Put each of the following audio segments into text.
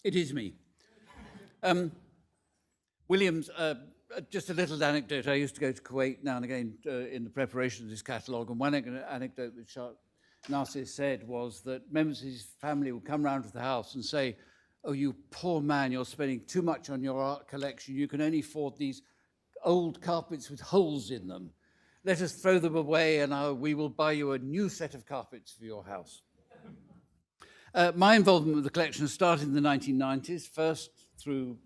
It is me. Williams, just a little anecdote. I used to go to Kuwait now and again in the preparation of this catalogue, and one anecdote which Nasir said was that members of his family would come round to the house and say, "Oh, you poor man, you're spending too much on your art collection. You can only afford these old carpets with holes in them. Let us throw them away and we will buy you a new set of carpets for your house." My involvement with the collection started in the 1990s, first through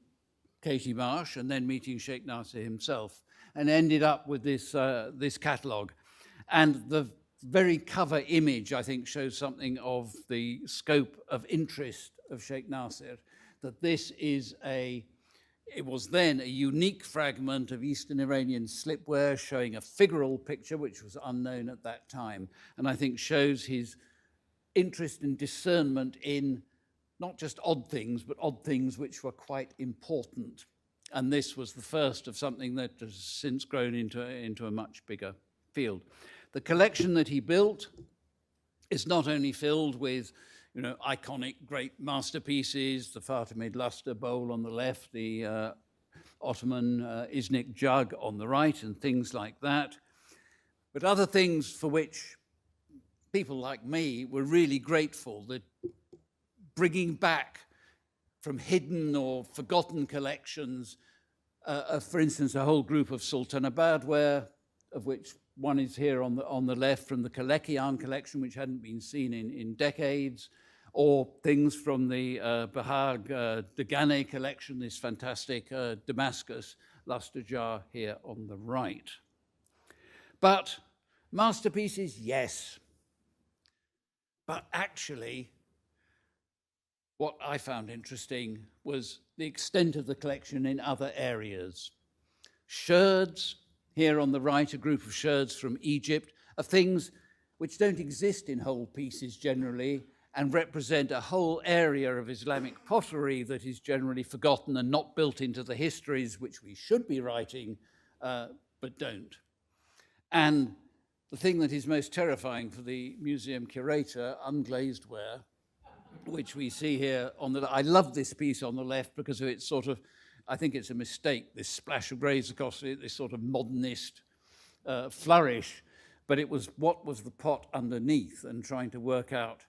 Katie Marsh and then meeting Sheikh Nasir himself, and ended up with this catalogue. And the very cover image, I think, shows something of the scope of interest of Sheikh Nasir, that this is it was then a unique fragment of Eastern Iranian slipware showing a figural picture, which was unknown at that time, and I think shows his interest and discernment in not just odd things, but odd things which were quite important. And this was the first of something that has since grown into a much bigger field. The collection that he built is not only filled with iconic great masterpieces, the Fatimid luster bowl on the left, the Ottoman Iznik jug on the right, and things like that, but other things for which people like me were really grateful, that bringing back from hidden or forgotten collections, for instance, a whole group of Sultanabad ware, of which one is here on the left from the Kalekian collection, which hadn't been seen in decades, or things from the Bahag Degane collection, this fantastic Damascus luster jar here on the right. But masterpieces, yes. But actually, what I found interesting was the extent of the collection in other areas. Sherds, here on the right, a group of sherds from Egypt, of things which don't exist in whole pieces generally, and represent a whole area of Islamic pottery that is generally forgotten and not built into the histories which we should be writing, but don't. And the thing that is most terrifying for the museum curator, unglazed ware, which we see here on the left. I love this piece on the left because of its sort of, I think it's a mistake, this splash of grays across it, this sort of modernist flourish, but it was what was the pot underneath, and trying to work out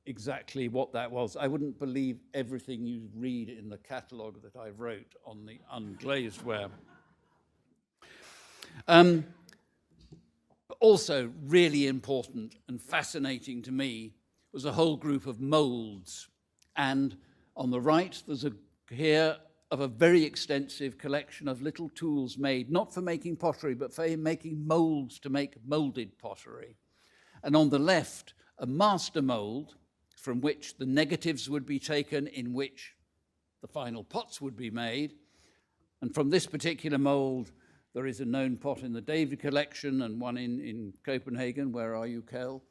exactly what that was. I wouldn't believe everything you read in the catalogue that I wrote on the unglazed ware. Also really important and fascinating to me was a whole group of molds. And on the right, there's here of a very extensive collection of little tools made, not for making pottery, but for making molds to make molded pottery. And on the left, a master mold from which the negatives would be taken, in which the final pots would be made. And from this particular mold, there is a known pot in the David collection and one in Copenhagen. Where are you, Kel?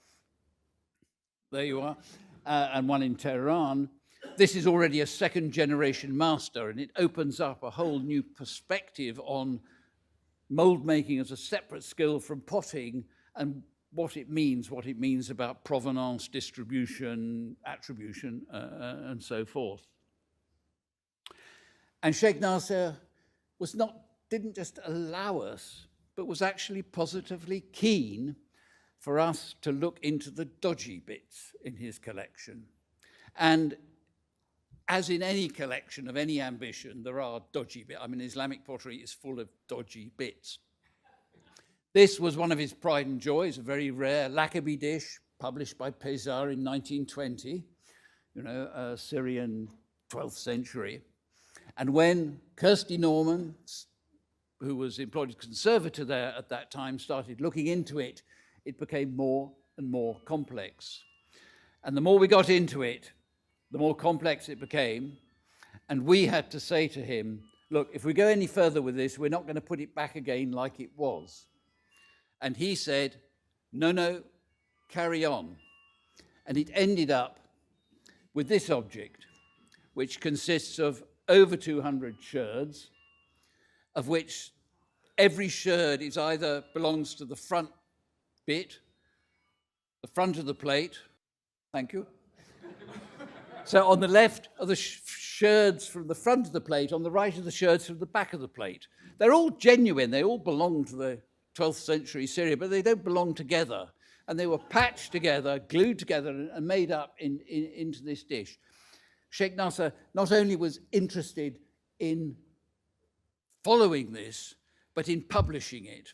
There you are. And one in Tehran. This is already a second generation master, and it opens up a whole new perspective on mold making as a separate skill from potting, and what it means about provenance, distribution, attribution, and so forth. And Sheikh Nasir didn't just allow us, but was actually positively keen for us to look into the dodgy bits in his collection. And as in any collection of any ambition, there are dodgy bits. I mean, Islamic pottery is full of dodgy bits. This was one of his pride and joys, a very rare lakabi dish published by Pesar in 1920, a Syrian 12th century. And when Kirsty Norman, who was employed as conservator there at that time, started looking into it, it became more and more complex. And the more we got into it, the more complex it became. And we had to say to him, look, if we go any further with this, we're not going to put it back again like it was. And he said, no, carry on. And it ended up with this object, which consists of over 200 sherds, of which every sherd is either belongs to the front bit, the front of the plate, thank you, So on the left are the sherds from the front of the plate, on the right are the sherds from the back of the plate. They're all genuine, they all belong to the 12th century Syria, but they don't belong together. And they were patched together, glued together, and made up into this dish. Sheikh Nasser not only was interested in following this, but in publishing it.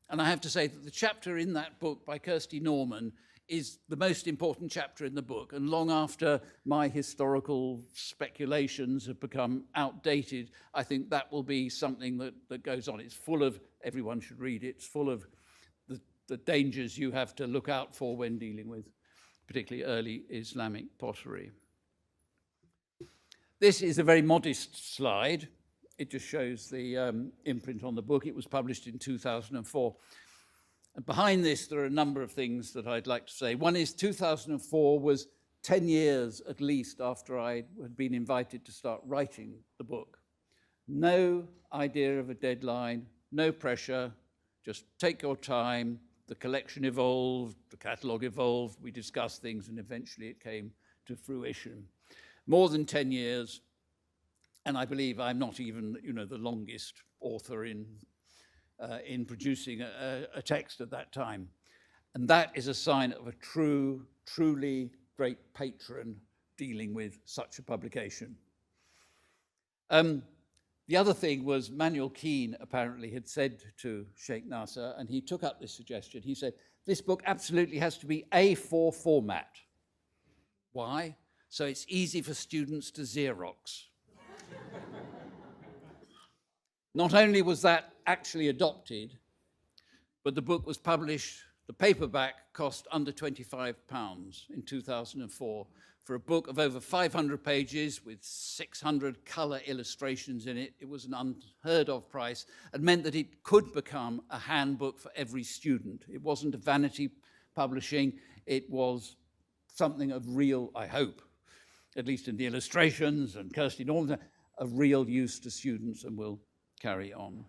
And I have to say that the chapter in that book by Kirsty Norman is the most important chapter in the book. And long after my historical speculations have become outdated, I think that will be something that goes on. It's full of, everyone should read it, it's full of the dangers you have to look out for when dealing with particularly early Islamic pottery. This is a very modest slide. It just shows the imprint on the book. It was published in 2004. And behind this, there are a number of things that I'd like to say. One is 2004 was 10 years at least after I had been invited to start writing the book. No idea of a deadline, no pressure, just take your time. The collection evolved, the catalogue evolved, we discussed things, and eventually it came to fruition. More than 10 years, and I believe I'm not even, the longest author in producing a text at that time. And that is a sign of a truly great patron dealing with such a publication. The other thing was Manuel Keane apparently had said to Sheikh Nasser, and he took up this suggestion. He said, this book absolutely has to be A4 format. Why? So it's easy for students to Xerox. Not only was that actually adopted, but the book was published, the paperback cost under £25 in 2004 for a book of over 500 pages with 600 colour illustrations in it. It was an unheard of price and meant that it could become a handbook for every student. It wasn't a vanity publishing, it was something of real, I hope, at least in the illustrations and Kirsty Norman, of real use to students, and will carry on.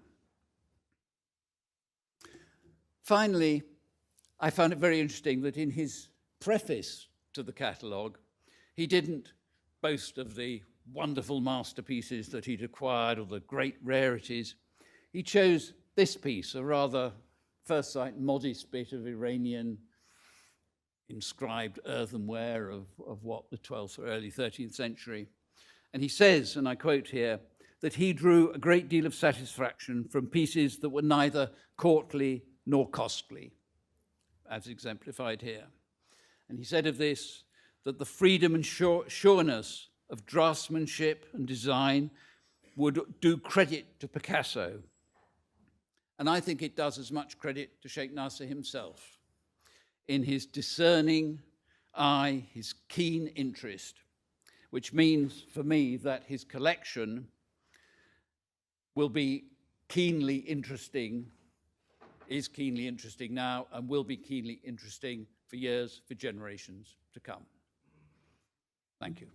Finally, I found it very interesting that in his preface to the catalogue, he didn't boast of the wonderful masterpieces that he'd acquired or the great rarities. He chose this piece, a rather, first sight, modest bit of Iranian inscribed earthenware of what, the 12th or early 13th century. And he says, and I quote here, that he drew a great deal of satisfaction from pieces that were neither courtly nor costly, as exemplified here. And he said of this, that the freedom and sureness of draftsmanship and design would do credit to Picasso. And I think it does as much credit to Sheikh Nasser himself in his discerning eye, his keen interest, which means for me that his collection will be keenly interesting, is keenly interesting now, and will be keenly interesting for years, for generations to come. Thank you.